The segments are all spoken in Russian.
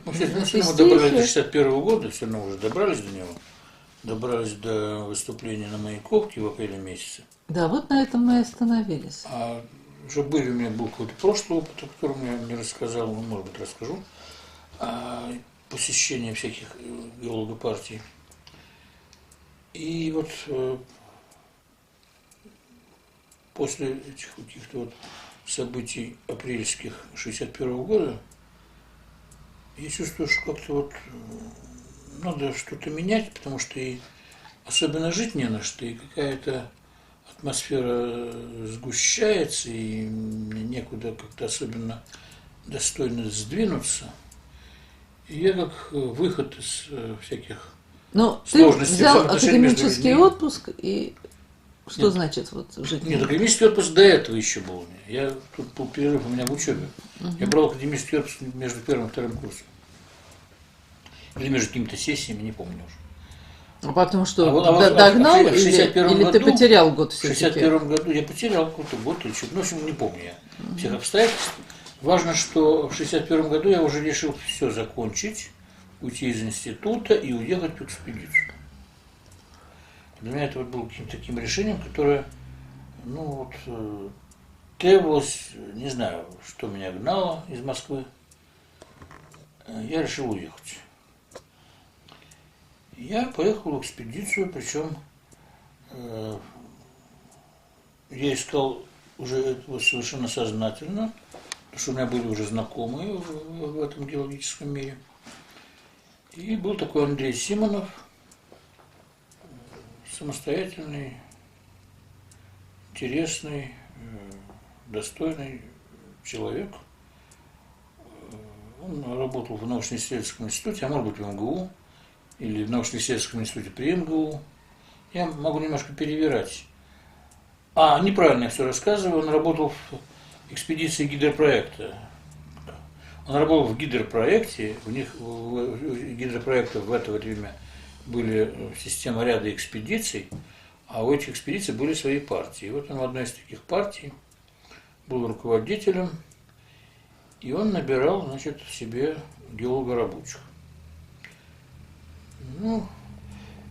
Ну, все равно мы добрались до 61 года, все равно уже добрались до него. Добрались до выступления на Маяковке в апреле месяце. Да, вот на этом мы и остановились. А уже у меня был какой-то прошлый опыт, о котором я не рассказал, ну, может быть, расскажу. Посещение всяких геологопартий. И вот после этих каких-то вот событий апрельских 61 года я чувствую, что как-то вот надо что-то менять, потому что и особенно жить не на что, и какая-то атмосфера сгущается, и мне некуда как-то особенно достойно сдвинуться. И я как выход из всяких Но ты сложностей взял взаимоотношений между академический людьми. отпуск, и что Нет. значит вот жить? Нет, академический отпуск до этого еще был у меня. Я тут был перерыв у меня в учебе. Я брал академический отпуск между первым и вторым курсом. Или между какими-то сессиями, не помню уже. А потом что, в догнал в 61 или ты году, потерял год в все-таки? 61 году я потерял какой-то год или что-то. Ну, в общем, не помню я всех обстоятельств. Важно, что в 61 году я уже решил все закончить, уйти из института и уехать в экспедицию. Для меня это вот было каким-то таким решением, которое, ну вот, требовалось, не знаю, что меня гнало из Москвы. Я решил уехать. Я поехал в экспедицию, причем я искал уже этого совершенно сознательно, потому что у меня были уже знакомые в этом геологическом мире. И был такой Андрей Симонов, самостоятельный, интересный, достойный человек. Он работал в научно-исследовательском институте, а может быть в МГУ, или в научно-исследовательском институте при МГУ. Я могу немножко перевирать. Неправильно я все рассказываю. Он работал в экспедиции гидропроекта. Он работал в гидропроекте. У них гидропроектов в это время были система ряда экспедиций, а у этих экспедиций были свои партии. И вот он в одной из таких партий был руководителем, и он набирал, значит, себе геолога-рабочих. Ну,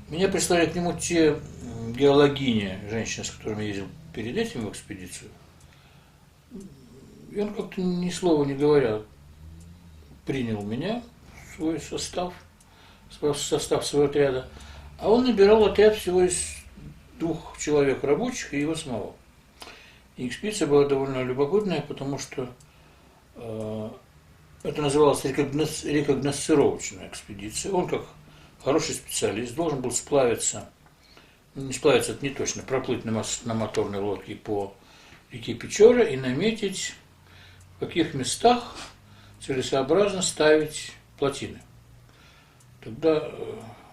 меня прислали к нему те геологини, женщины, с которыми я ездил перед этим в экспедицию. И он как-то ни слова не говоря принял меня в свой состав своего отряда. А он набирал отряд всего из 2 человек рабочих и его самого. И экспедиция была довольно любопытная, потому что это называлось рекогносцировочная экспедиция. Он, как хороший специалист, должен был сплавиться, не сплавиться, это не точно, проплыть на моторной лодке по реке Печора и наметить, в каких местах целесообразно ставить плотины. Тогда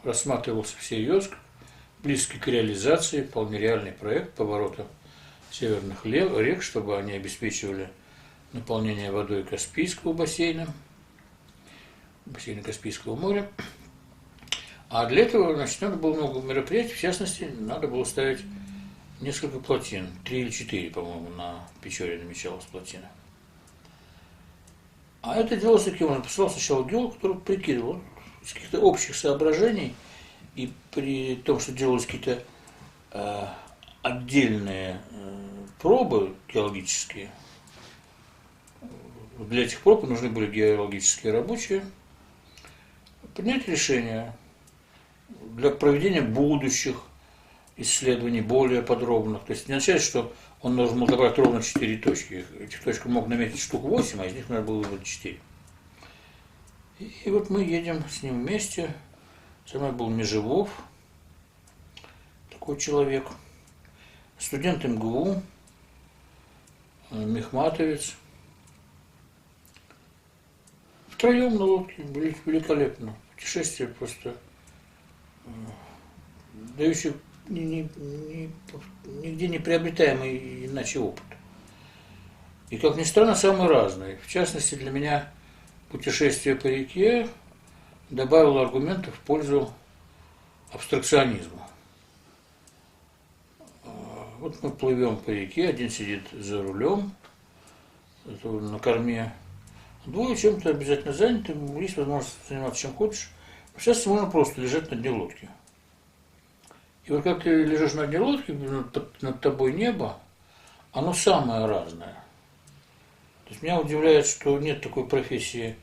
рассматривался всерьез близкий к реализации вполне реальный проект поворота северных рек, чтобы они обеспечивали наполнение водой Каспийского бассейна Каспийского моря. А для этого, значит, надо было много мероприятий, в частности, надо было ставить несколько плотин, 3 или 4, по-моему, на Печоре намечалась плотина. А это делалось таким, он послал сначала геолог, который прикидывал из каких-то общих соображений, и при том, что делались какие-то отдельные пробы геологические, для этих проб нужны были геологические рабочие, принять решение для проведения будущих исследований более подробных. То есть не означает, что он должен был добрать ровно 4 точки. Этих точек мог наметить штук 8, а из них надо было выбрать 4. И вот мы едем с ним вместе. Со мной был Межевов, такой человек, студент МГУ, Мехматовец. Втроем на лодке были великолепно. Путешествие просто дающее нигде не приобретаемый иначе опыт. И, как ни странно, самый разный. В частности, для меня путешествие по реке добавило аргументов в пользу абстракционизма. Вот мы плывем по реке, один сидит за рулем, на корме, Двое чем-то обязательно заняты, есть возможность заниматься чем хочешь. Но сейчас можно просто лежать на дне лодки. И вот как ты лежишь на дне лодки, над тобой небо, оно самое разное. То есть меня удивляет, что нет такой профессии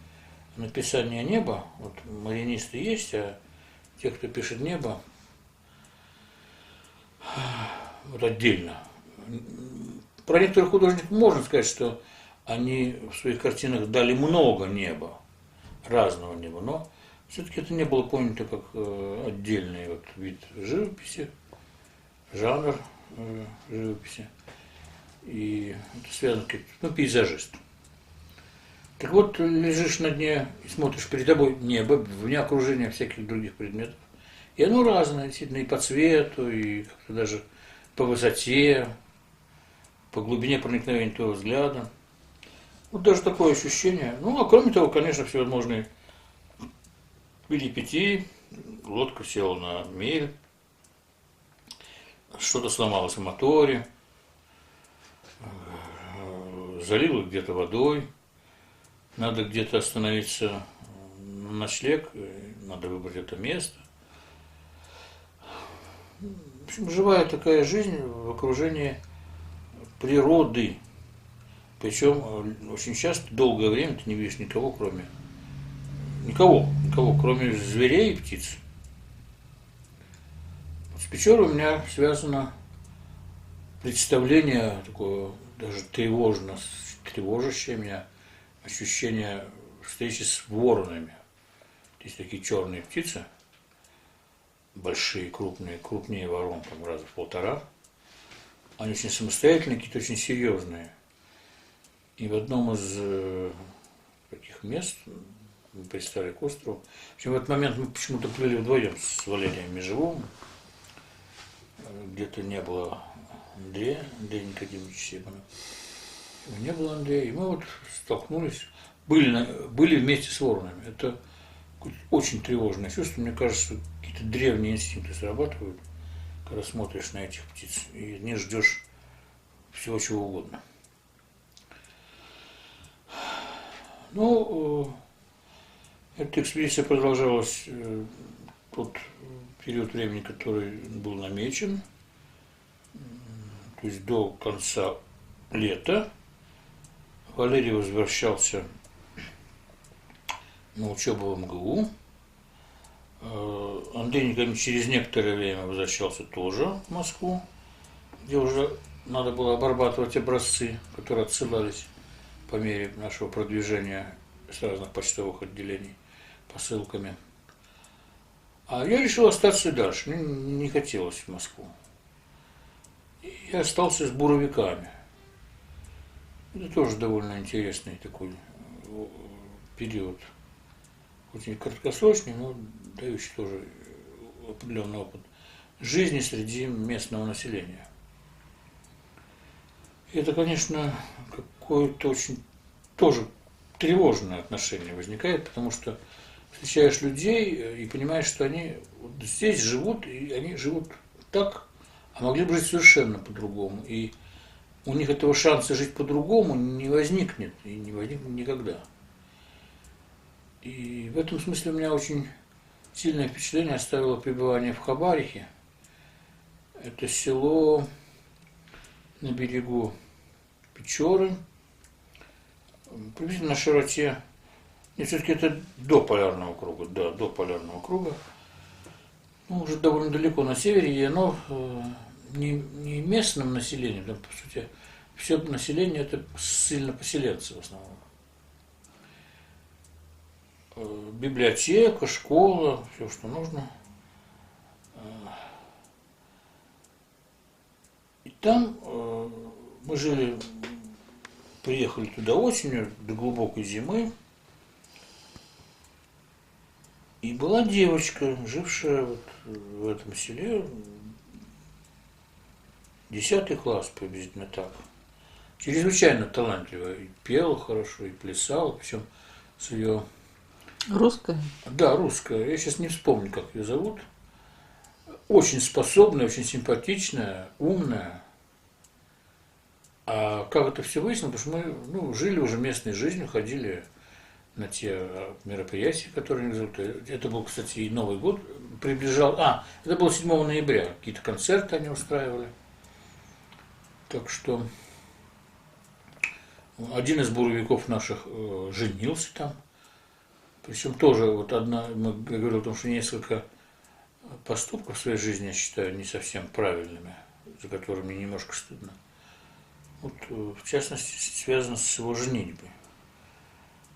написания неба. Вот маринисты есть, а те, кто пишет небо, вот отдельно. Про некоторых художников можно сказать, что они в своих картинах дали много неба, разного неба, но все-таки это не было понято как отдельный вот вид живописи, жанр живописи. И это связано с пейзажист. Так вот, лежишь на дне и смотришь перед тобой небо, вне окружения всяких других предметов. И оно разное, действительно, и по цвету, и как-то даже по высоте, по глубине проникновения твоего взгляда. Вот даже такое ощущение. Ну, а кроме того, конечно, всевозможные перипетии. Лодка села на мель, что-то сломалось в моторе, залило где-то водой, надо где-то остановиться на ночлег, надо выбрать это место. В общем, живая такая жизнь в окружении природы. Причем очень часто, долгое время ты не видишь никого, кроме зверей и птиц. Вот с Печорой у меня связано представление такое даже тревожащее меня ощущение встречи с воронами. Есть такие черные птицы, большие, крупные, крупнее ворон, там, раза в 1,5. Они очень самостоятельные, какие-то очень серьезные. И в одном из таких мест мы пристали к острову. В общем, в этот момент мы почему-то плыли вдвоем с Валерием Межевым. Где-то не было Андрея Никодимовича Себана. Не было Андрея. И мы вот столкнулись, были вместе с воронами. Это очень тревожное чувство. Мне кажется, какие-то древние инстинкты срабатывают, когда смотришь на этих птиц и не ждешь всего чего угодно. Ну, эта экспедиция продолжалась тот период времени, который был намечен, то есть до конца лета. Валерий возвращался на учебу в МГУ. Андрей Николаевич через некоторое время возвращался тоже в Москву, где уже надо было обрабатывать образцы, которые отсылались по мере нашего продвижения с разных почтовых отделений посылками. А я решил остаться и дальше. Мне не хотелось в Москву. И я остался с буровиками. Это тоже довольно интересный такой период. Очень краткосрочный, но дающий тоже определенный опыт жизни среди местного населения. И это, конечно, какое-то очень тоже тревожное отношение возникает, потому что встречаешь людей и понимаешь, что они вот здесь живут, и они живут так, а могли бы жить совершенно по-другому. И у них этого шанса жить по-другому не возникнет, и не возникнет никогда. И в этом смысле у меня очень сильное впечатление оставило пребывание в Хабарихе. Это село на берегу Печоры, приблизительно на широте, и все-таки это до полярного круга, да, до полярного круга, ну, уже довольно далеко на севере, и оно не местным населением, там, по сути, все население это сильно поселенцы в основном. Библиотека, школа, все, что нужно. И там мы жили, приехали туда осенью, до глубокой зимы. И была девочка, жившая вот в этом селе, 10 класс приблизительно так. Чрезвычайно талантливая. И пела хорошо, и плясала, причем с ее... Русская? Да, русская. Я сейчас не вспомню, как ее зовут. Очень способная, очень симпатичная, умная. А как это все выяснилось? Потому что мы жили уже местной жизнью, ходили на те мероприятия, которые они делают. Это был, кстати, и Новый год приближал. Это было 7 ноября. Какие-то концерты они устраивали. Так что один из буровиков наших женился там. Причем тоже вот я говорил о том, что несколько поступков в своей жизни я считаю не совсем правильными, за которыми мне немножко стыдно. Вот, в частности, связано с его женитьбой.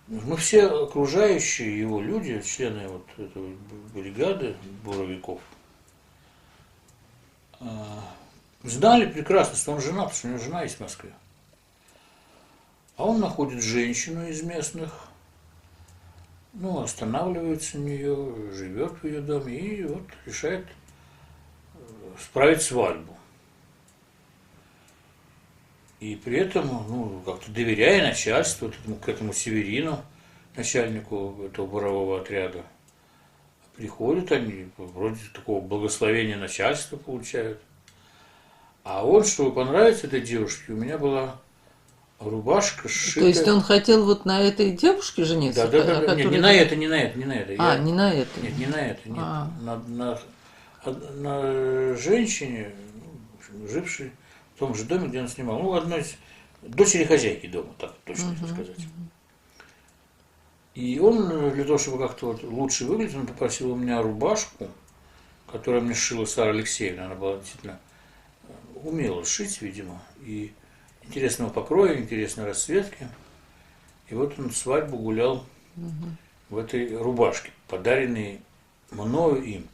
Мы все окружающие его люди, члены вот этой бригады буровиков, знали прекрасно, что он женат, потому что у него жена есть в Москве. А он находит женщину из местных, останавливается у нее, живет в ее доме и вот решает справить свадьбу. И при этом, как-то доверяя начальству, к этому Северину, начальнику этого бурового отряда, приходят они, вроде такого благословения начальства получают. А он, чтобы понравиться этой девушке, у меня была рубашка сшита. То есть он хотел вот на этой девушке жениться? Да. Нет, не на это. Не на это? Нет, не на это, нет. На женщине, жившей в том же доме, где он снимал. Одной из дочери хозяйки дома, так точно сказать. И он, для того, чтобы как-то лучше выглядеть, он попросил у меня рубашку, которую мне сшила Сара Алексеевна. Она была действительно умела шить, видимо, и интересного покроя, интересной расцветки. И вот он свадьбу гулял в этой рубашке, подаренной мною им.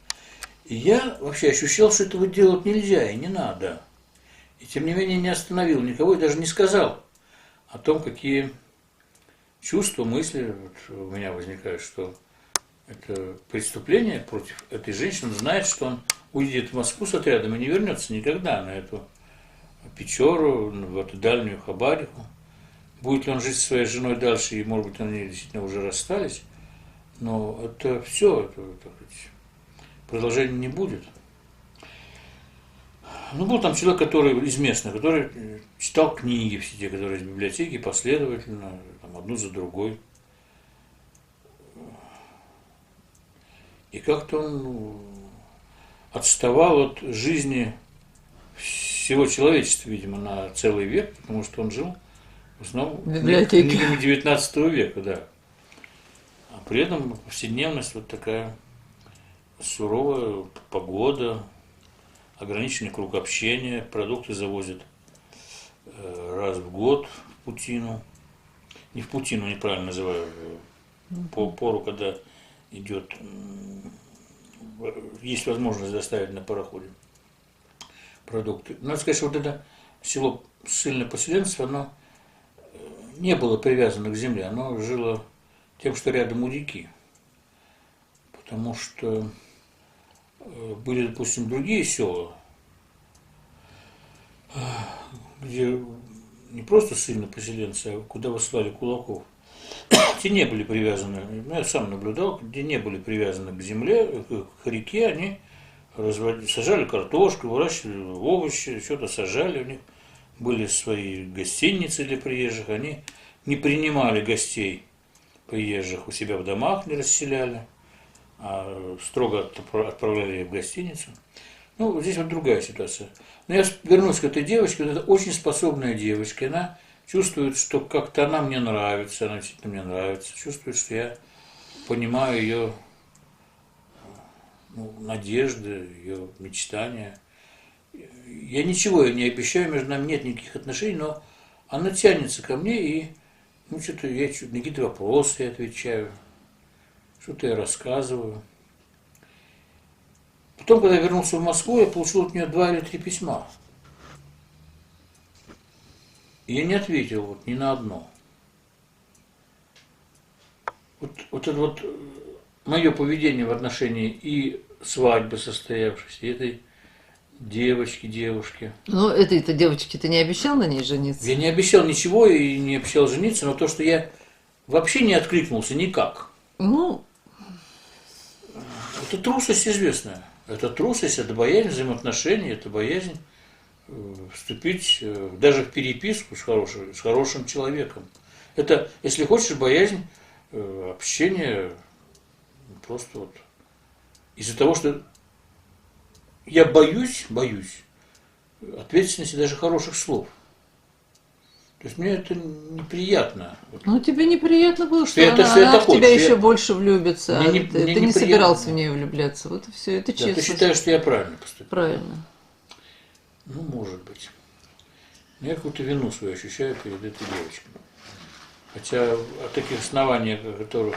И я вообще ощущал, что этого делать нельзя и не надо. И тем не менее не остановил никого и даже не сказал о том, какие чувства, мысли у меня возникают, что это преступление против этой женщины. Он знает, что он уедет в Москву с отрядом и не вернется никогда на эту Печору, в эту дальнюю Хабарику. Будет ли он жить со своей женой дальше, и, может быть, они действительно уже расстались, но это все, продолжения не будет. Был там человек, который из местных, который читал книги все те, которые из библиотеки, последовательно, одну за другой. И как-то он отставал от жизни всего человечества, видимо, на целый век, потому что он жил в основном книгами 19 века, да. А при этом повседневность вот такая суровая, погода, ограниченный круг общения, продукты завозят раз в год в Путину. Не в Путину, неправильно называю, по пору, когда идет, есть возможность доставить на пароходе продукты. Надо сказать, что вот это село ссыльное поселенцев, оно не было привязано к земле, оно жило тем, что рядом у реки. Потому что были, допустим, другие села, где не просто ссыльные поселенцы, а куда выслали кулаков. Те не были привязаны, я сам наблюдал, где не были привязаны к земле, к реке, они сажали картошку, выращивали овощи, что-то сажали, у них были свои гостиницы для приезжих, они не принимали гостей приезжих у себя в домах, не расселяли, а строго отправляли в гостиницу. Здесь вот другая ситуация. Но я вернусь к этой девочке, это очень способная девочка, она чувствует, что как-то она мне нравится, она действительно мне нравится, чувствует, что я понимаю ее надежды, ее мечтания. Я ничего ей не обещаю, между нами нет никаких отношений, но она тянется ко мне, и что-то я на какие-то вопросы я отвечаю, что-то я рассказываю. Потом, когда я вернулся в Москву, я получил от нее 2 или 3 письма. И я не ответил ни на одно. Вот это мое поведение в отношении и свадьбы состоявшейся, и этой девушки. Этой-то девочке ты не обещал на ней жениться? Я не обещал ничего и не обещал жениться, но то, что я вообще не откликнулся никак. Это трусость известная. Это трусость, это боязнь взаимоотношений, это боязнь вступить даже в переписку с хорошим человеком. Это, если хочешь, боязнь общение просто вот из-за того, что я боюсь ответственности даже хороших слов. То есть мне это неприятно. Ну, тебе неприятно было, что Это, что я она в такой, тебя что еще я- больше влюбится, Мне а не- ты мне не неприятно. собирался в нее влюбляться. Вот и все, это Да, честно. ты считаешь, что я правильно поступил? Правильно. Ну, может быть. Но я какую-то вину свою ощущаю перед этой девочкой. Хотя о таких основаниях, о которых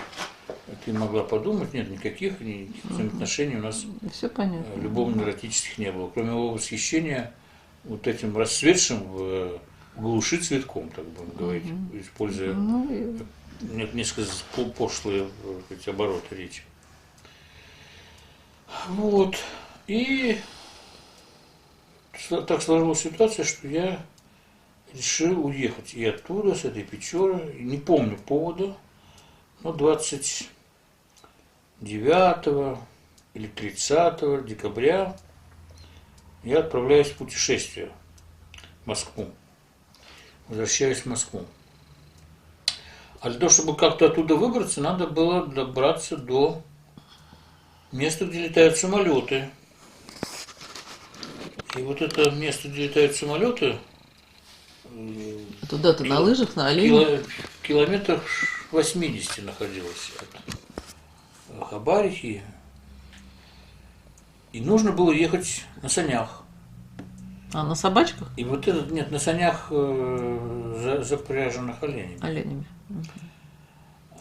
ты могла подумать, нет никаких взаимоотношений у нас Все понятно. любовно-эротических не было. Кроме его восхищения вот этим расцветшим в глуши цветком, так будем говорить, используя Ну, и несколько пошлые эти обороты речи. Вот. И так сложилась ситуация, что я решил уехать и оттуда, с этой Печоры. Не помню повода, но 29 или 30 декабря я отправляюсь в путешествие в Москву. Возвращаюсь в Москву. А для того, чтобы как-то оттуда выбраться, надо было добраться до места, где летают самолеты. И вот это место, где летают самолеты, туда ты на лыжах, на оленях? в километрах 80 находилось от Хабарихи. И нужно было ехать на санях. А на собачках? И вот этот, нет, на санях запряженных оленями. Оленями.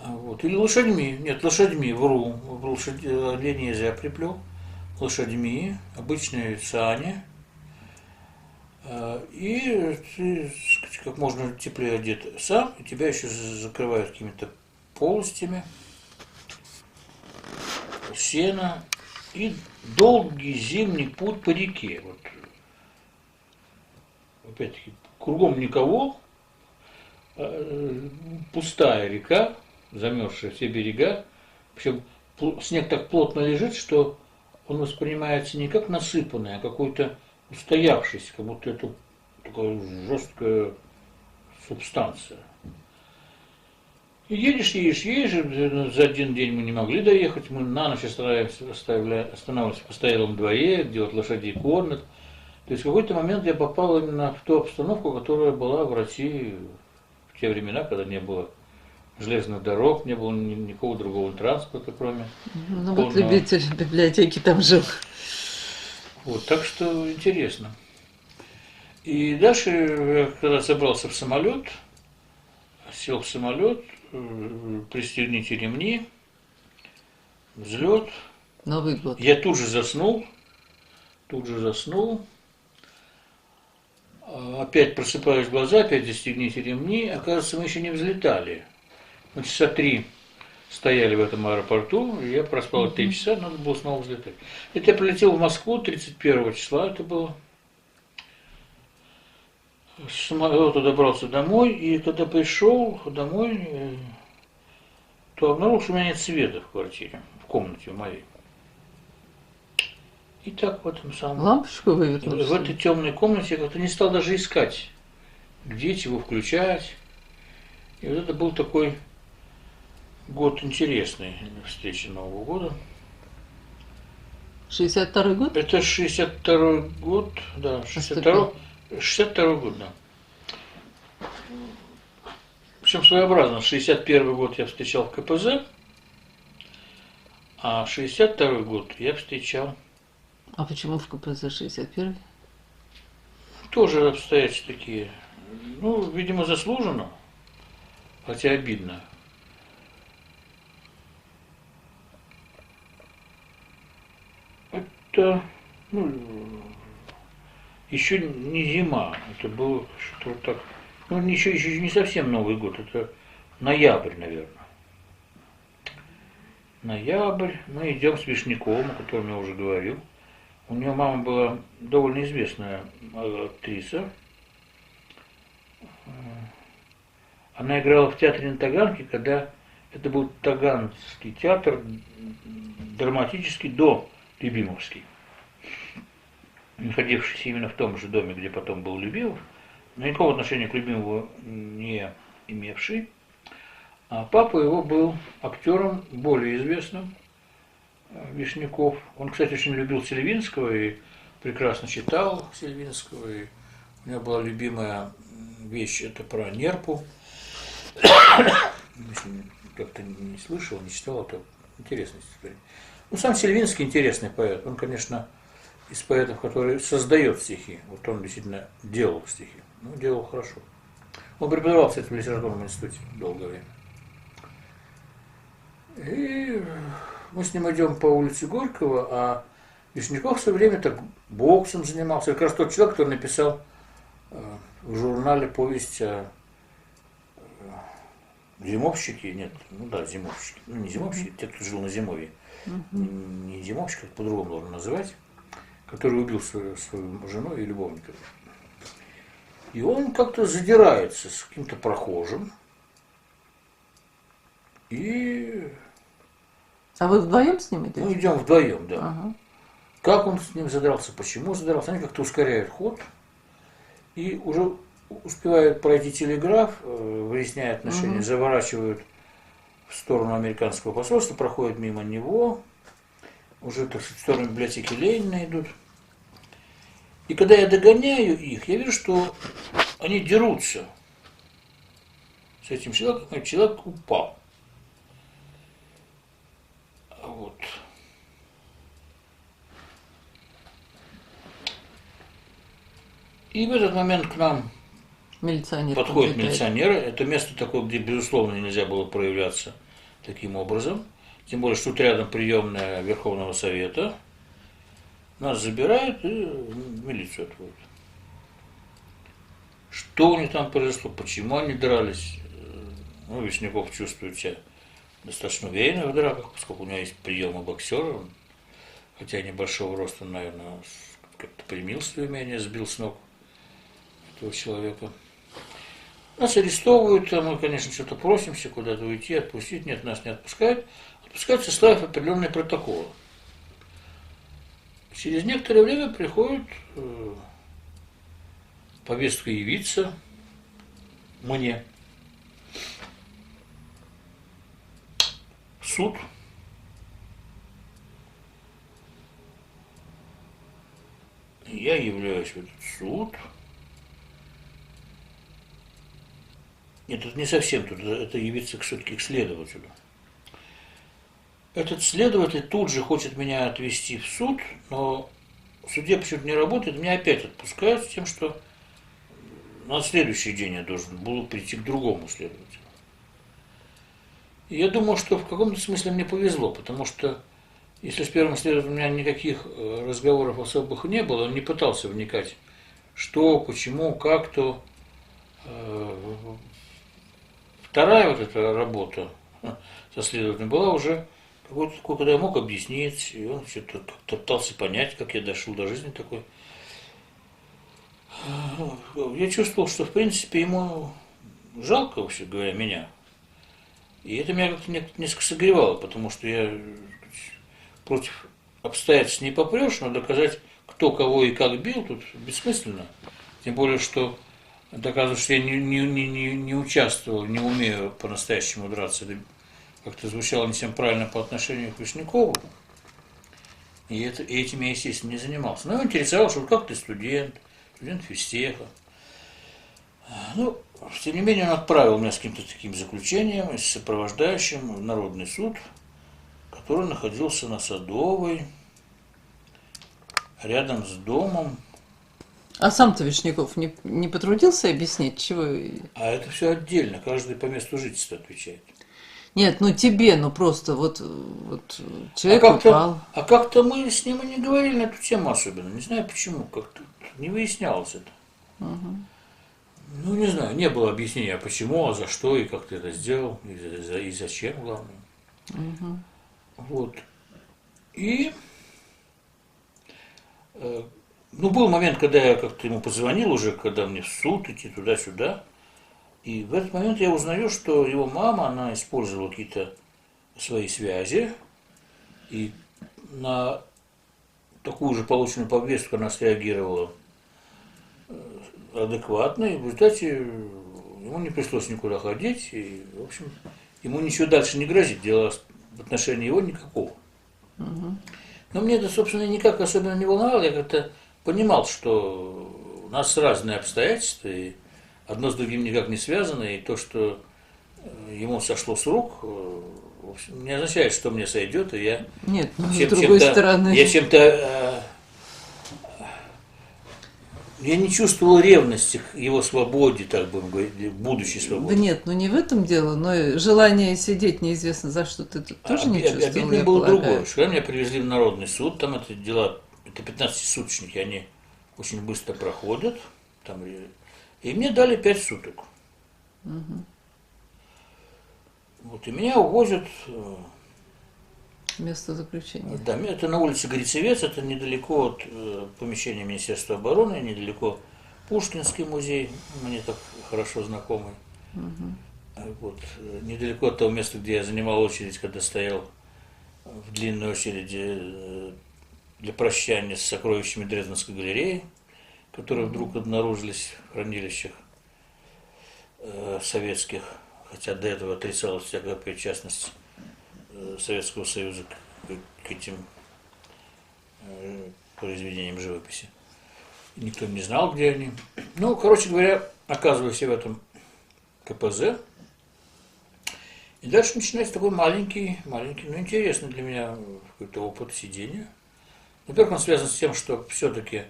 Вот. Или лошадьми. Нет, лошадьми, вру. Оленей я приплел. Лошадьми, обычные сани. И ты как можно теплее одет сам, и тебя еще закрывают какими-то полостями, сена, и долгий зимний путь по реке. Вот. Опять-таки, кругом никого, пустая река, замерзшая все берега, причем снег так плотно лежит, что он воспринимается не как насыпанный, а какой-то устоявшийся, как будто это такая жесткая субстанция. И едешь, за один день мы не могли доехать, мы на ночь останавливались в постоялом дворе, где вот лошадей кормят. То есть в какой-то момент я попал именно в ту обстановку, которая была в России в те времена, когда не было железных дорог, не было никакого другого транспорта, кроме Ну, вот полного. любитель библиотеки там жил. Вот, так что интересно. И дальше, я когда забрался в самолет, сел в самолет, пристегните ремни, взлет. Новый год. Я тут же заснул. Опять просыпаюсь в глаза, опять застегните ремни. Оказывается, мы еще не взлетали. Мы часа 3 стояли в этом аэропорту, и я проспал 3 часа, надо было снова взлетать. Это я прилетел в Москву 31 числа, это было. С самолета добрался домой, и когда пришел домой, то обнаружил, что у меня нет света в квартире, в комнате в моей. И так в этом самом... Лампочку вывернул. В этой темной комнате я как-то не стал даже искать, где чего включать. И вот это был такой год интересный, встречи Нового года. 62-й год? Это 62-й год, да, 62-й год, да. Причем своеобразно. 61-й год я встречал в КПЗ, а 62-й год я встречал... А почему в КПЗ 61-й? Тоже обстоятельства такие. Ну, видимо, заслуженно, хотя обидно. Это, еще не зима, это было что-то так, еще не совсем Новый год, это ноябрь, наверное. Ноябрь, мы идем с Вишняковым, о котором я уже говорил. У нее мама была довольно известная актриса. Она играла в театре на Таганке, когда это был Таганский театр, драматический до Любимовский, находившийся именно в том же доме, где потом был Любимов, но никакого отношения к Любимову не имевший. А папа его был актером более известным, Вишняков. Он, кстати, очень любил Сильвинского и прекрасно читал Сильвинского. И у него была любимая вещь, это про нерпу. Если как-то не слышал, не читал, это интересная история. Ну, сам Сильвинский интересный поэт. Он, конечно, из поэтов, который создает стихи. Вот он действительно делал стихи. Ну, делал хорошо. Он преподавал, кстати, в литературном институте долгое время. И мы с ним идем по улице Горького, а Вишняков все время так боксом занимался. Как раз тот человек, который написал в журнале повесть о зимовщике, нет, ну да, зимовщики, ну не зимовщики, те, кто жил на зимовье, не зимовщик, как по-другому должен называть, который убил свою жену и любовника. И он как-то задирается с каким-то прохожим. И А вы вдвоем с ним идете? мы идем вдвоем, да. Ага. Как он с ним задрался, почему задрался, они как-то ускоряют ход и уже успевают пройти телеграф, выясняя отношения, заворачивают в сторону американского посольства, проходят мимо него, уже, так сказать, в сторону библиотеки Ленина идут. И когда я догоняю их, я вижу, что они дерутся с этим человеком, а человек упал. Вот. И в этот момент к нам Милиционер подходят подбегает. милиционеры. Это место такое, где, безусловно, нельзя было проявляться таким образом. Тем более, что тут рядом приемная Верховного Совета. Нас забирают и в милицию отводят. Что у них там произошло, почему они дрались? Ну, Вишняков чувствует себя достаточно уверенно в драках, поскольку у него есть приемы боксера. Хотя небольшого роста, наверное, как-то примил свое умение, сбил с ног этого человека. Нас арестовывают, мы, конечно, что-то просимся, куда-то уйти, отпустить. Нет, нас не отпускают. Отпускают, составив определенные протоколы. Через некоторое время приходит повестка явиться мне в суд. Я являюсь в этот суд. Нет, это не совсем тут, это явиться все-таки к следователю. Этот следователь тут же хочет меня отвезти в суд, но в суде почему-то не работает, меня опять отпускают с тем, что на следующий день я должен был прийти к другому следователю. И я думаю, что в каком-то смысле мне повезло, потому что если с первым следователем у меня никаких разговоров особых не было, он не пытался вникать, что, почему, как, то. Вторая вот эта работа со следователем была уже какой-то такой, когда я мог объяснить, и он что-то пытался понять, как я дошел до жизни такой. Я чувствовал, что в принципе ему жалко, вообще говоря, меня. И это меня как-то несколько согревало, потому что я против обстоятельств не попрешь, но доказать, кто кого и как бил, тут бессмысленно. Тем более, что доказывать, что я не участвовал, не умею по-настоящему драться, это как-то звучало не всем правильно по отношению к Вишнякову. И этим я, естественно, не занимался. Но его интересовало, что как ты студент физтеха. Ну, тем не менее, он отправил меня с каким-то таким заключением, с сопровождающим в Народный суд, который находился на Садовой, рядом с домом. А сам-то Вишняков не потрудился объяснить, чего? А это все отдельно, каждый по месту жительства отвечает. Нет, ну тебе, ну просто вот человек упал. А как-то мы с ним и не говорили на эту тему особенно. Не знаю почему, как-то не выяснялось это. Угу. Ну, не знаю, не было объяснения, за что и как ты это сделал, и зачем, главное. Угу. Вот. И был момент, когда я как-то ему позвонил уже, когда мне в суд идти туда-сюда. И в этот момент я узнаю, что его мама, она использовала какие-то свои связи. И на такую же полученную повестку она среагировала адекватно. И в результате ему не пришлось никуда ходить. И, в общем, ему ничего дальше не грозит, дела в отношении его никакого. Но мне это, собственно, никак особенно не волновало, я как-то понимал, что у нас разные обстоятельства, и одно с другим никак не связано, и то, что ему сошло с рук, в общем, не означает, что мне сойдет, и я Нет, но с другой стороны... Я чем-то... Я не чувствовал ревности к его свободе, так будем говорить, будущей свободе. Да нет, ну не в этом дело, но и желание сидеть неизвестно за что ты тут тоже не чувствовал, обидно я было полагаю. другое, что когда меня привезли в народный суд, там это дела, это 15-суточники, они очень быстро проходят, там, и мне дали 5 суток. Вот, и меня увозят... Место заключения. Да, это на улице Грицевец, это недалеко от помещения Министерства обороны, недалеко Пушкинский музей, мне так хорошо знакомый. Вот, недалеко от того места, где я занимал очередь, когда стоял в длинной очереди для прощания с сокровищами Дрезденской галереи, которые вдруг обнаружились в хранилищах советских, хотя до этого отрицалась всякая причастность Советского Союза к этим произведениям живописи. Никто не знал, где они. Ну, короче говоря, оказываюсь я в этом КПЗ. И дальше начинается такой маленький, но интересный для меня какой-то опыт сидения. Во-первых, он связан с тем, что все-таки,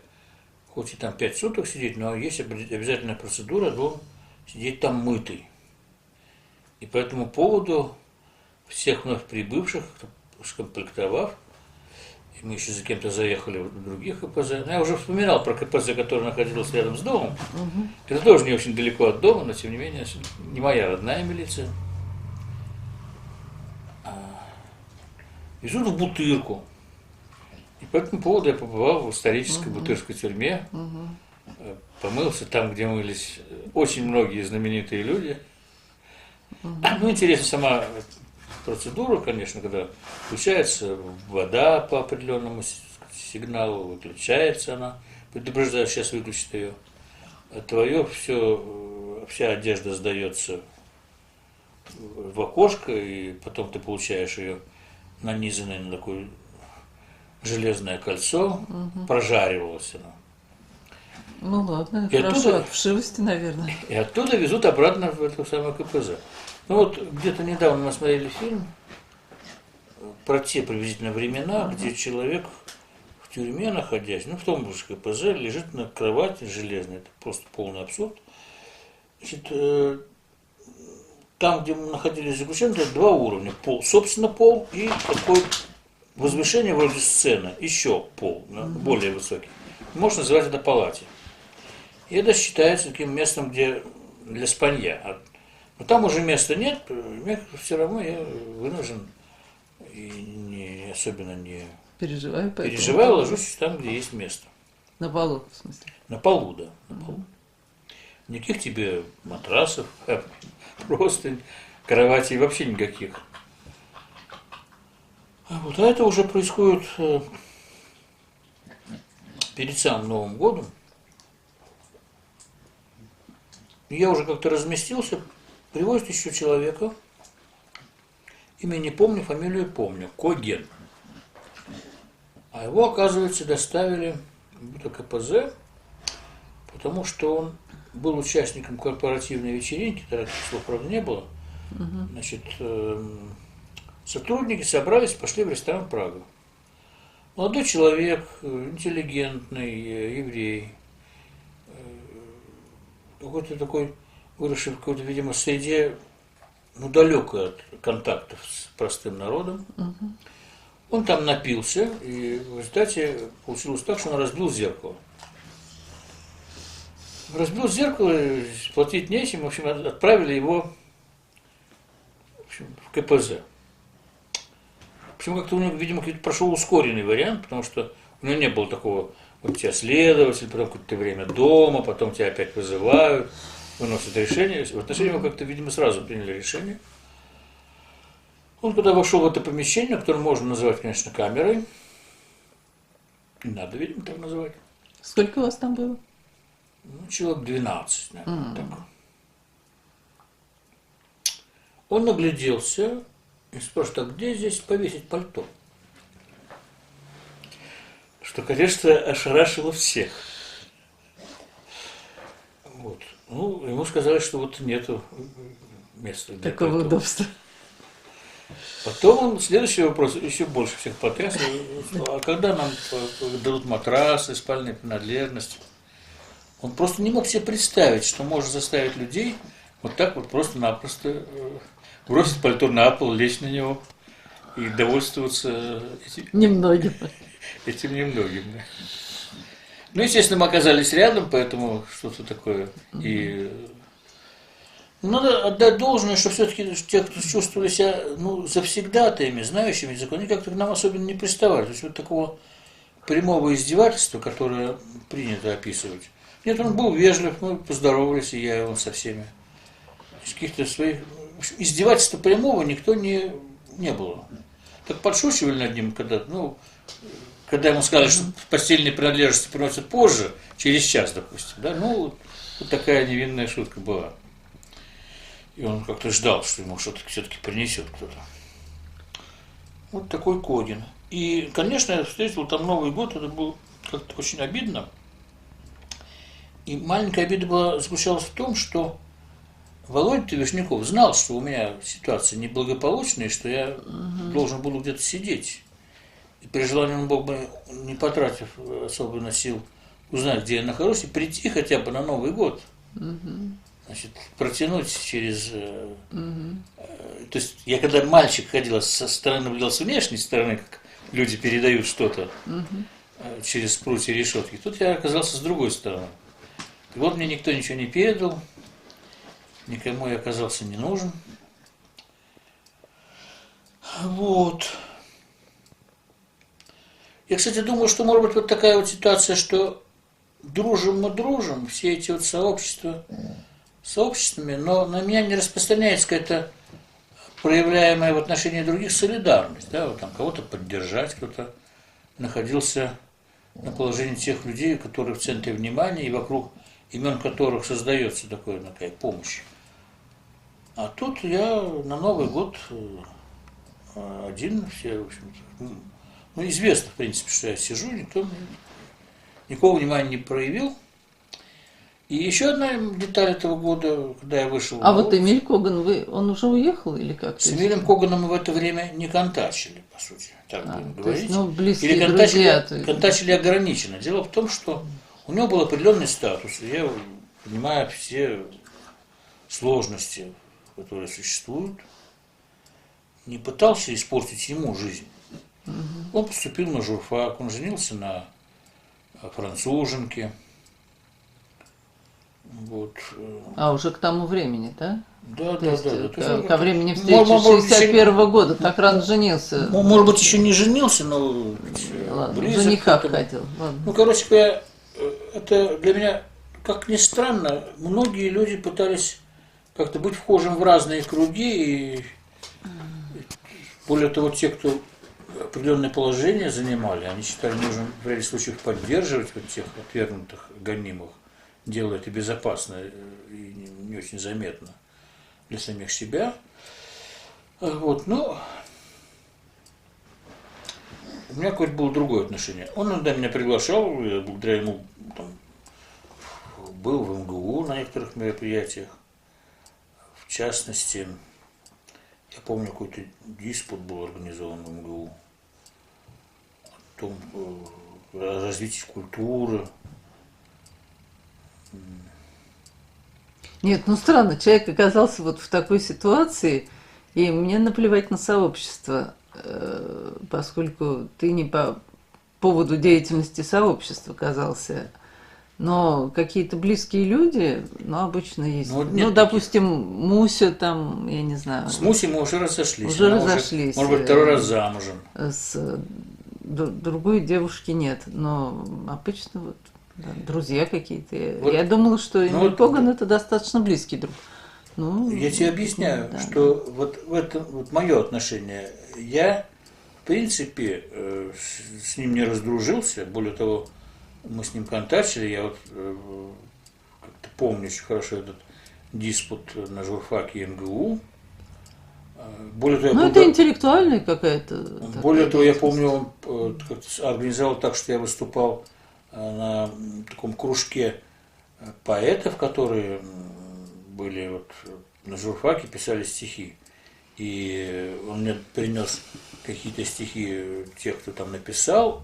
хоть и там 5 суток сидеть, но есть обязательная процедура, должен сидеть там мытый. И по этому поводу всех вновь прибывших, скомплектовав, и мы еще за кем-то заехали в других КПЗ. Я уже вспоминал про КПЗ, который находился рядом с домом. Это тоже не очень далеко от дома, но тем не менее не моя родная милиция. Везут в Бутырку. И по этому поводу я побывал в исторической Бутырской тюрьме, помылся там, где мылись очень многие знаменитые люди. Ну, интересно сама процедура, конечно, когда включается вода по определенному сигналу, выключается она, предупреждаю, сейчас выключит ее. А твое все, вся одежда сдается в окошко, и потом ты получаешь ее нанизанной на такое железное кольцо, прожаривалась она. Ну ладно, И хорошо, оттуда, от вшивости, наверное. И оттуда везут обратно в это самое КПЗ. Ну вот где-то недавно мы смотрели фильм про те приблизительно времена, где человек в тюрьме, находясь, ну в том же КПЗ, лежит на кровати железной, это просто полный абсурд. Значит, там, где мы находились заключенные, это 2 уровня. Пол, собственно, пол и такое возвышение вроде сцены, еще пол, более высокий. Можно называть это палате. И это считается таким местом, где для спанья. Но там уже места нет, все равно я вынужден и особенно не переживаю, ложусь там, где есть место. На полу, в смысле? На полу, да. На полу. Никаких тебе матрасов, простынь, кроватей вообще никаких. А это уже происходит перед самым Новым годом. Я уже как-то разместился, привозят еще человека, имя не помню, фамилию помню, Коген. А его, оказывается, доставили в КПЗ, потому что он был участником корпоративной вечеринки, тогда таких слов, правда, не было. Значит, сотрудники собрались, пошли в ресторан «Прага». Молодой человек, интеллигентный, еврей, какой-то такой, выросший в какой-то, видимо, среде, далекой от контактов с простым народом. Он там напился, и в результате получилось так, что он разбил зеркало. Разбил зеркало, платить нечем, в общем, отправили его в КПЗ. Почему как-то у него, видимо, прошел ускоренный вариант, потому что у него не было такого, вот тебя следователь, потом какое-то время дома, потом тебя опять вызывают, выносят решение. В отношении его как-то, видимо, сразу приняли решение. Он когда вошел в это помещение, которое можно называть, конечно, камерой, и надо, видимо, так называть. Сколько у вас там было? Человек 12, наверное, так. Он нагляделся и спрашивает, а где здесь повесить пальто? Что, конечно, ошарашило всех. Вот. Ну, ему сказали, что вот нету места для Такого пальто. удобства. Потом он, следующий вопрос, еще больше всех потряс. А когда нам дадут матрасы, спальные принадлежности? Он просто не мог себе представить, что может заставить людей вот так вот просто-напросто бросить пальто на пол, лечь на него и довольствоваться Немногим. этим немногим. Да. Ну, естественно, мы оказались рядом, поэтому что-то такое. И надо отдать должное, что все-таки те, кто чувствовали себя завсегдатаями, знающими язык, они как-то к нам особенно не приставали. То есть вот такого прямого издевательства, которое принято описывать. Нет, он был вежлив, мы поздоровались, и я, и он со всеми. Из каких-то своих... В общем, издевательства прямого никто не было. Так подшучивали над ним, когда ему сказали, что постельные принадлежности приносят позже, через час, допустим. Да? Ну, вот такая невинная шутка была. И он как-то ждал, что ему что-то все-таки принесет кто-то. Вот такой Когин. И, конечно, я встретил там Новый год, это было как-то очень обидно. И маленькая обида заключалась в том, что Володя Вишняков знал, что у меня ситуация неблагополучная, и что я должен буду где-то сидеть. И при желании он мог бы, не потратив особенно сил, узнать, где я нахожусь, и прийти хотя бы на Новый год. Значит, протянуть через... То есть я когда мальчик ходил со стороны, наблюдал с внешней стороны, как люди передают что-то через прутья решетки, тут я оказался с другой стороны. И вот мне никто ничего не передал, никому я оказался не нужен. Вот. Я, кстати, думаю, что может быть вот такая вот ситуация, что дружим мы дружим, все эти вот сообществами, но на меня не распространяется какая-то проявляемая в отношении других солидарность, да, вот там кого-то поддержать, кто-то находился на положении тех людей, которые в центре внимания и вокруг имен которых создается такая помощь. А тут я на Новый год один, все, в общем-то, известно, в принципе, что я сижу, никакого внимания не проявил. И еще одна деталь этого года, когда я вышел... А вот Эмиль Коган, он уже уехал или как? С Эмилем Коганом мы в это время не контачили, по сути, так будем говорить. Есть, близкие или друзья. контачили ограниченно. Дело в том, что у него был определенный статус, и я, понимая все сложности, которые существуют, не пытался испортить ему жизнь. Он поступил на журфак, он женился на француженке. Вот. А уже к тому времени, да? Да. Ко времени встречи 61-го года, так рано женился. Может быть, еще не женился, но ладно, близок. В женихах ходил. Ну, короче говоря, это для меня, как ни странно, многие люди пытались как-то быть вхожим в разные круги, и более того, те, кто определенное положение занимали, они считали нужным в ряде случаев поддерживать вот тех отвергнутых, гонимых, делая это безопасно и не очень заметно для самих себя. Вот, но у меня какое-то было другое отношение. Он иногда меня приглашал, я благодаря ему был в МГУ на некоторых мероприятиях. В частности, я помню, какой-то диспут был организован в МГУ о том, о развитии культуры. Нет, странно, человек оказался вот в такой ситуации, и мне наплевать на сообщество, поскольку ты не по поводу деятельности сообщества оказался. Но какие-то близкие люди, обычно есть. Допустим, Муся там, я не знаю. С Мусей мы уже разошлись. Разошлись. Может быть, второй раз замужем. С другой девушки нет. Но обычно вот друзья какие-то. Вот, я думала, что Эмиль Коган это достаточно близкий друг. Я тебе объясняю, что вот в этом вот мое отношение. Я, в принципе, с ним не раздружился. Более того, мы с ним контачили, я вот как-то помню очень хорошо этот диспут на журфаке МГУ, Более того, Ну, это интеллектуальная какая-то. более такая того, я деятельность. помню, он организовал так, что я выступал на таком кружке поэтов, которые были вот на журфаке, писали стихи. И он мне принес какие-то стихи тех, кто там написал,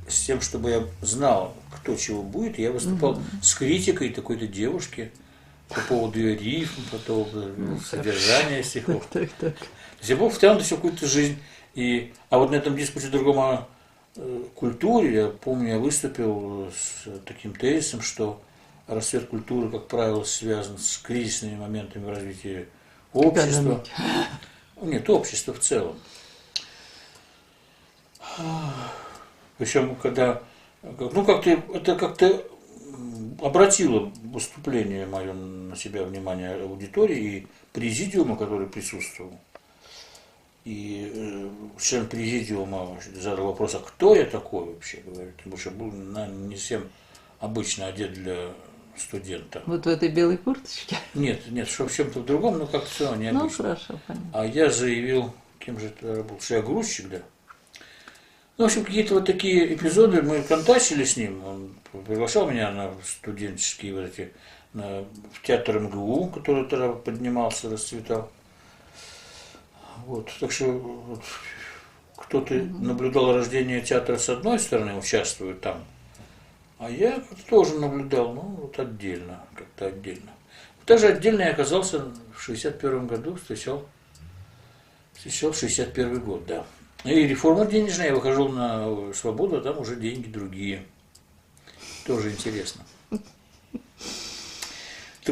с тем, чтобы я знал, кто чего будет. И я выступал с критикой такой-то девушки по поводу ее рифм, по поводу содержания стихов. Так. То есть я был втянут в какую-то жизнь. А вот на этом диспуте другом о культуре, я помню, я выступил с таким тезисом, что расцвет культуры, как правило, связан с кризисными моментами в развитии общества. Экономики. Нет, общества в целом. Причем, когда, ну, это как-то обратило выступление мое на себя внимание аудитории и президиума, который присутствовал. И член президиума задал вопрос, а кто я такой вообще, говорит, потому что был, наверное, не всем обычно одет для студента. Вот в этой белой курточке. Нет, что в чем-то в другом, но как-то все равно необычно. Ну, хорошо, понятно. А я заявил, кем же это работал, что я грузчик, да. Ну, в общем, какие-то вот такие эпизоды, мы контактили с ним, он приглашал меня на студенческие вот эти, в театр МГУ, который тогда поднимался, расцветал. Вот, так что вот, кто-то наблюдал рождение театра с одной стороны, участвует там, а я тоже наблюдал, ну, вот отдельно, как-то отдельно. Также отдельно я оказался в 61 году, встречал 61 год, да. И реформа денежная, я выхожу на свободу, а там уже деньги другие. Тоже интересно. Так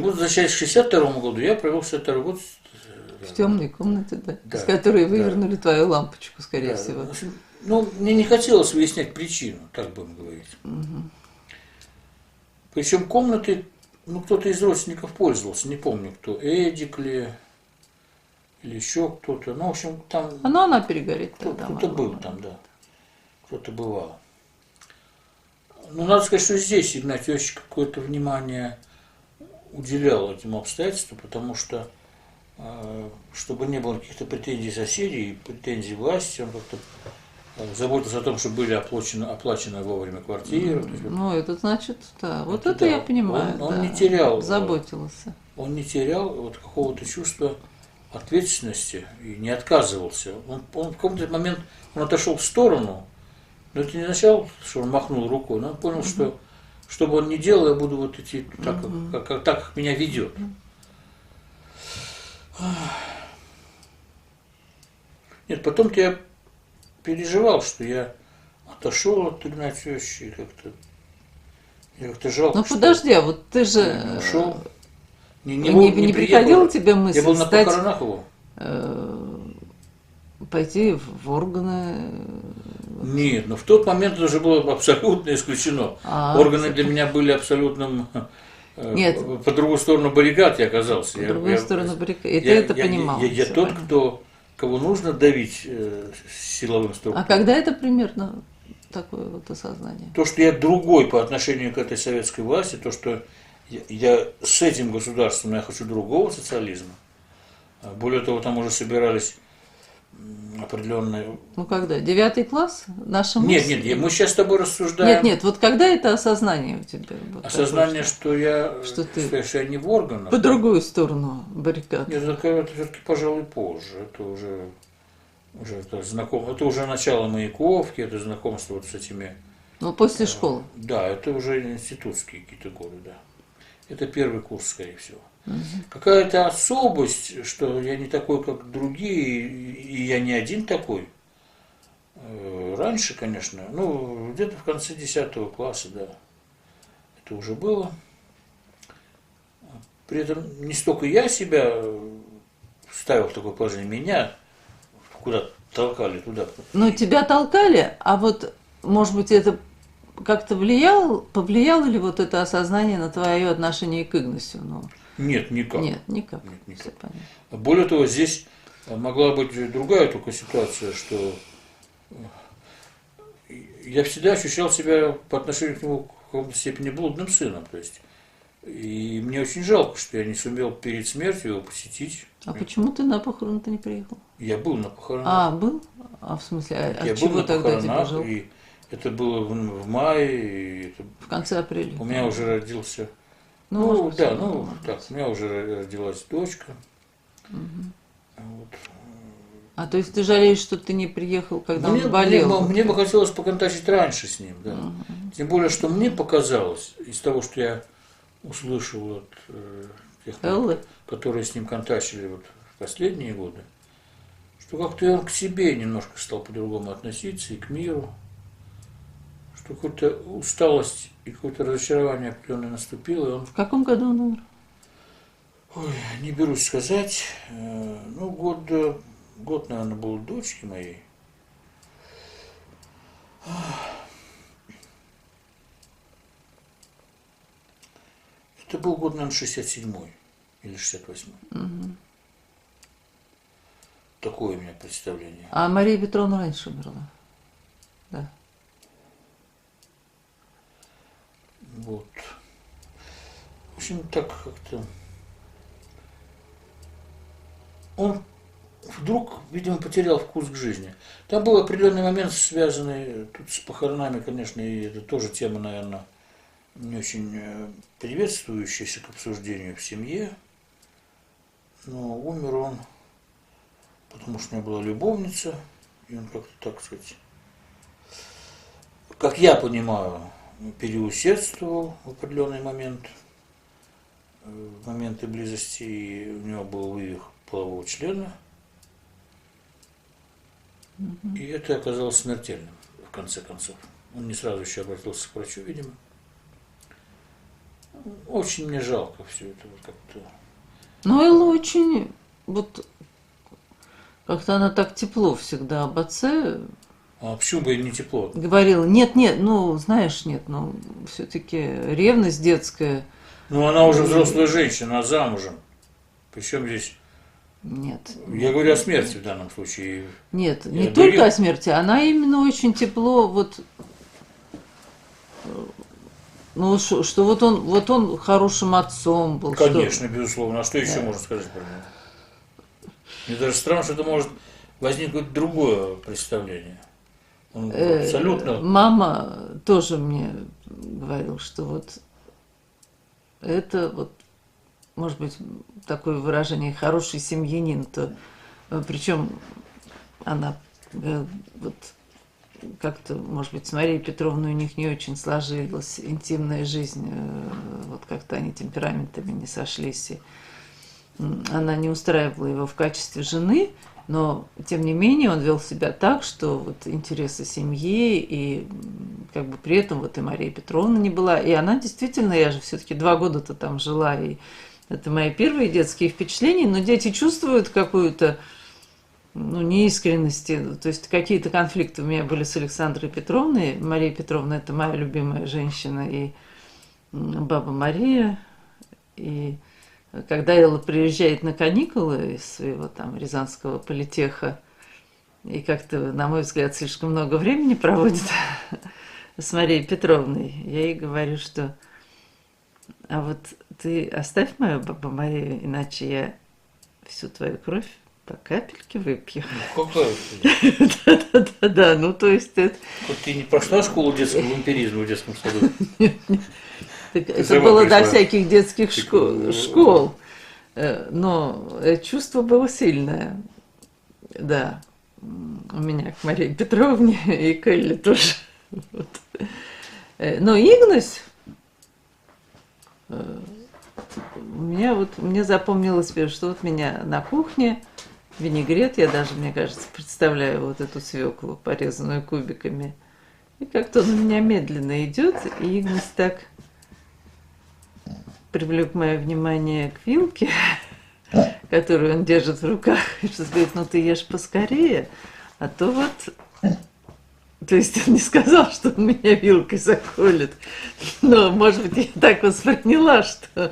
вот, возвращаясь к 62 году, я провел 62 год В темной комнате, да, Да, из которой да. вывернули твою лампочку, скорее Да, всего. в общем, ну, мне не хотелось выяснять причину, так будем говорить. Причем комнаты, ну, кто-то из родственников пользовался, не помню кто, Эдик ли, или еще кто-то. Ну, в общем, там Но она перегорит тогда. кто-то могла был бы. там, да. Кто-то бывал. Ну, надо сказать, что здесь Игнатий Иосифович какое-то внимание уделял этим обстоятельствам, потому что, чтобы не было каких-то претензий соседей, претензий власти, он как-то заботился о том, чтобы были оплачены вовремя квартиры. Ну, это значит, да. Вот это я понимаю. Он да. не терял. Заботился. Он не терял вот какого-то чувства ответственности и не отказывался. Он в какой-то момент он отошел в сторону, но это не означало, что он махнул рукой, но он понял, что бы он ни делал, я буду вот идти так, как меня ведет. Нет, потом-то я переживал, что я отошел от Игнатия Иосифовича и как-то жалко. Ну, подожди, а вот ты же... Я ушел. Не приходила тебе мысль Я был на стать, похоронах его. пойти в органы? Нет, но в тот момент это уже было абсолютно исключено. Органы для меня были абсолютным... Нет. По другую сторону баррикад я оказался. По другую сторону баррикад. И ты я, это понимал. Я тот, кого нужно давить силовым структурам. А когда это примерно такое вот осознание? То, что я другой по отношению к этой советской власти, то, что я с этим государством, я хочу другого социализма. Более того, там уже собирались определенные... Ну, когда? 9 класс? Наша мысль? Нет, мы сейчас с тобой рассуждаем... Нет, вот когда это осознание у тебя? Вот осознание, такое, что я не в органах. по другую сторону баррикад. Нет, это все-таки, пожалуй, позже. Это уже это знакомо. Это уже начало Маяковки, это знакомство вот с этими... Ну, после школы. Да, это уже институтские какие-то годы, да. Это первый курс, скорее всего. Какая-то особость, что я не такой, как другие, и я не один такой. Раньше, конечно, ну, где-то в конце 10 класса, да, это уже было. При этом не столько я себя ставил в такое положение, меня куда-то толкали туда. Ну, тебя толкали, а вот, может быть, это как-то повлияло ли вот это осознание на твое отношение к Игнасю? Ну, нет, никак. Нет, никак. Нет, никак. Всё понятно. Более того, здесь могла быть другая только ситуация, что я всегда ощущал себя по отношению к нему в какой-то степени блудным сыном. То есть И мне очень жалко, что я не сумел перед смертью его посетить. А почему ты на похороны-то не приехал? Я был на похоронах. А, был? А в смысле, Я от был чего на тогда тебе похоронах, жалко? и это было в мае, и это В конце апреля. у меня уже родился. Ну, Ну, может быть, да, может ну быть. так, у меня уже родилась дочка. Вот. А то есть ты жалеешь, что ты не приехал, когда Мне, он болел? мне бы хотелось поконтачить раньше с ним, да. Тем более, что мне показалось, из того, что я услышал от тех, Эллы? которые с ним контачили вот в последние годы, что как-то он к себе немножко стал по-другому относиться и к миру, что какая-то усталость и какое-то разочарование определенное наступило, и он, В каком году он умер? ой, не берусь сказать, ну, год, наверное, был дочки моей. Это был год, наверное, 67-й или 68-й. Такое у меня представление. А Мария Петровна раньше умерла. Да. Вот. В общем, так как-то... Он вдруг, видимо, потерял вкус к жизни. Там был определенный момент, связанный тут с похоронами, конечно, и это тоже тема, наверное, не очень приветствующаяся к обсуждению в семье. Но умер он, потому что у него была любовница, и он как-то, так сказать, как я понимаю, переусердствовал в определенный момент, в моменты близости, и у него был вывих полового члена, и это оказалось смертельным, в конце концов. Он не сразу еще обратился к врачу, видимо. Очень мне жалко все это вот как-то. Ну, Элла очень, вот, как-то она так тепло всегда об отце А почему бы и не тепло? говорила. Нет, ну, знаешь, нет, ну, все-таки ревность детская. Ну, она уже взрослая женщина, она замужем. Причем здесь... Нет. Я говорю о смерти в данном случае. Нет, не Я только говорил- о смерти, она именно очень тепло, вот, ну, что вот он хорошим отцом был. Конечно, безусловно. А что еще можно сказать про него? Мне даже странно, что это может возникнуть другое представление. Он абсолютно... Мама тоже мне говорила, что вот это вот, может быть, такое выражение хороший семьянин, то причем она вот как-то, может быть, с Марией Петровной у них не очень сложилась интимная жизнь, вот как-то они темпераментами не сошлись, и она не устраивала его в качестве жены, но, тем не менее, он вел себя так, что вот интересы семьи, и как бы при этом вот и Мария Петровна не была. И она действительно, я же все-таки 2 года-то там жила, и это мои первые детские впечатления, но дети чувствуют какую-то, ну, неискренности, то есть какие-то конфликты у меня были с Александрой Петровной. Мария Петровна – это моя любимая женщина, и баба Мария, и... Когда Элла приезжает на каникулы из своего там рязанского политеха и как-то, на мой взгляд, слишком много времени проводит с Марией Петровной, я ей говорю, что а вот ты оставь мою бабу Марию, иначе я всю твою кровь по капельке выпью. Ну, какая? Да, ну то есть это... Вот ты не прошла школу детского вампиризма в детском саду? Это сама было пришла. до всяких детских школ. Но чувство было сильное. Да. У меня к Марии Петровне и к Элле тоже. Вот. Но Игнась, мне запомнилось, что вот меня на кухне винегрет, я даже, мне кажется, представляю вот эту свеклу, порезанную кубиками. И как-то он у меня медленно идет, и Игнась так привлек мое внимание к вилке, которую он держит в руках, и что говорит, ну ты ешь поскорее, а то вот... То есть он не сказал, что он меня вилкой заколет, но, может быть, я так восприняла, что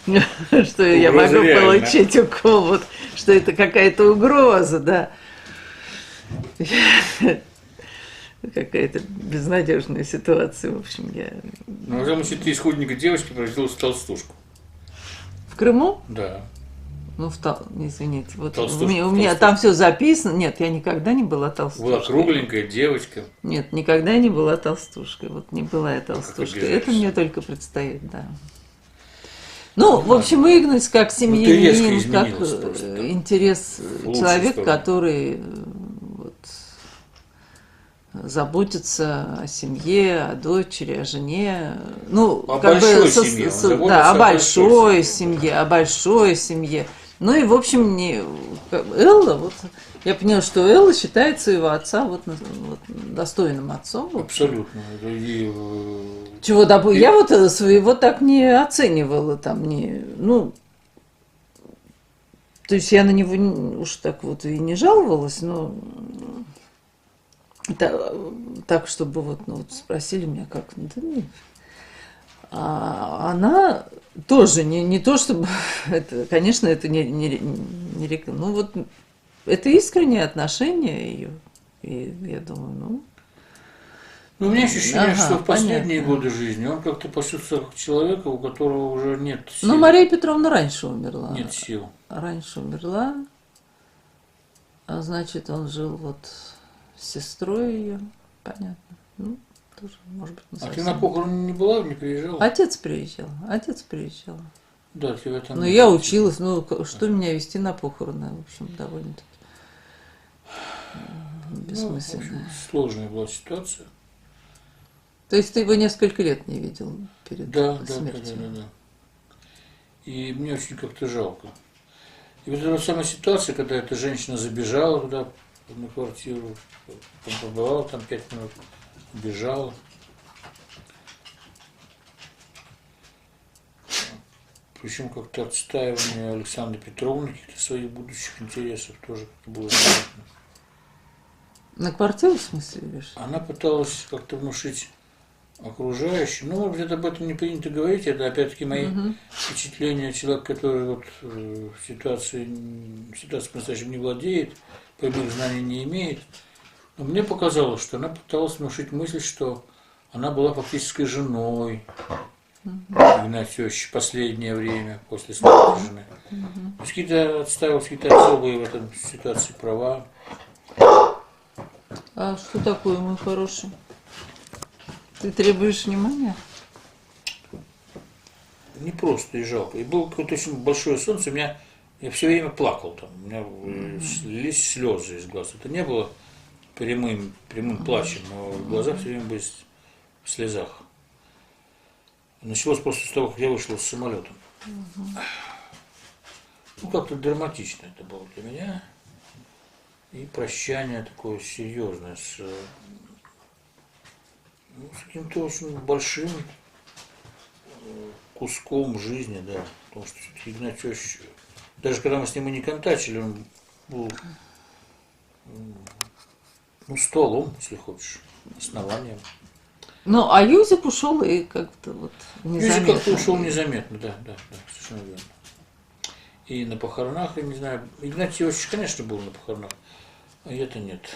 я могу получить укол, вот, что это какая-то угроза, да. какая-то безнадежная ситуация, в общем, я... Ну, потому что ты из худенькой девочки превратилась в толстушку. В Крыму? Да. Ну, извините, вот Толстушка, у меня там все записано. Нет, я никогда не была толстушкой. Была кругленькая девочка. Нет, никогда не была толстушкой. Вот не была я толстушкой. Это обижаешься. мне только предстоит, да. Ну, в общем, Игнатьевич как резко семьянин, как изменилась просто. интерес В лучшую человек, сторону. который вот, заботится о семье, о дочери, о жене. Ну, О как большой бы семье, он заботится да, о о большой большой семье. семье, о большой семье. Ну и, в общем, Элла, вот я поняла, что Элла считает своего отца вот достойным отцом. В общем. Абсолютно. Чего я вот своего так не оценивала, там не, ну, то есть я на него уж так вот и не жаловалась, но так, чтобы вот, ну, вот спросили меня, как, да нет. А она тоже не то, чтобы, это, конечно, это не реклама, ну вот это искреннее отношение ее, и я думаю, ну. Ну, у меня ощущение, что в последние понятно. годы жизни он как-то почувствовал как человека, у которого уже нет сил. Ну, Мария Петровна раньше умерла. Нет сил. Раньше умерла, а значит, он жил вот с сестрой ее, понятно. Ну, тоже, может быть, не А ты совсем. на похороны не была, не приезжала? Отец приезжал. Да, ты в этом... Ну, я училась, ну, что меня вести на похороны, в общем, довольно-таки Ну, в бессмысленно. общем, сложная была ситуация. То есть ты его несколько лет не видел перед Да, смертью? да. И мне очень как-то жалко. И вот эта самая ситуация, когда эта женщина забежала туда, на квартиру, побывала там 5 минут, убежала. Причем как-то отстаивание Александры Петровны каких-то своих будущих интересов тоже как-то было заметно. На квартиру, в смысле, видишь? Она пыталась как-то внушить окружающим. Ну, может быть, об этом не принято говорить, это опять-таки мои впечатления человека, который вот ситуацией по-настоящему не владеет, прямых знаний не имеет. Но мне показалось, что она пыталась внушить мысль, что она была фактически женой Игнатия в последнее время, после смерти жены. То есть какие-то отстаивались какие-то особые в этом ситуации права. А что такое, мой хороший? Ты требуешь внимания? Не просто и жалко. И было какое-то очень большое солнце, я все время плакал там, у меня лились слезы из глаз. Это не было прямым плачем, но глаза все время были в слезах. Началось просто с того, как я вышел с самолета. Ну, как-то драматично это было для меня. И прощание такое серьезное с каким-то очень большим куском жизни, да. Потому что все-таки Игнатий, даже когда мы с ним и не контачили, он был столом, если хочешь, основанием. Ну, а Юзик ушел и как-то вот незаметно. Юзик как-то ушел незаметно, да, совершенно верно. И на похоронах, я не знаю, Игнатий Иосифович, конечно, был на похоронах, а я-то нет.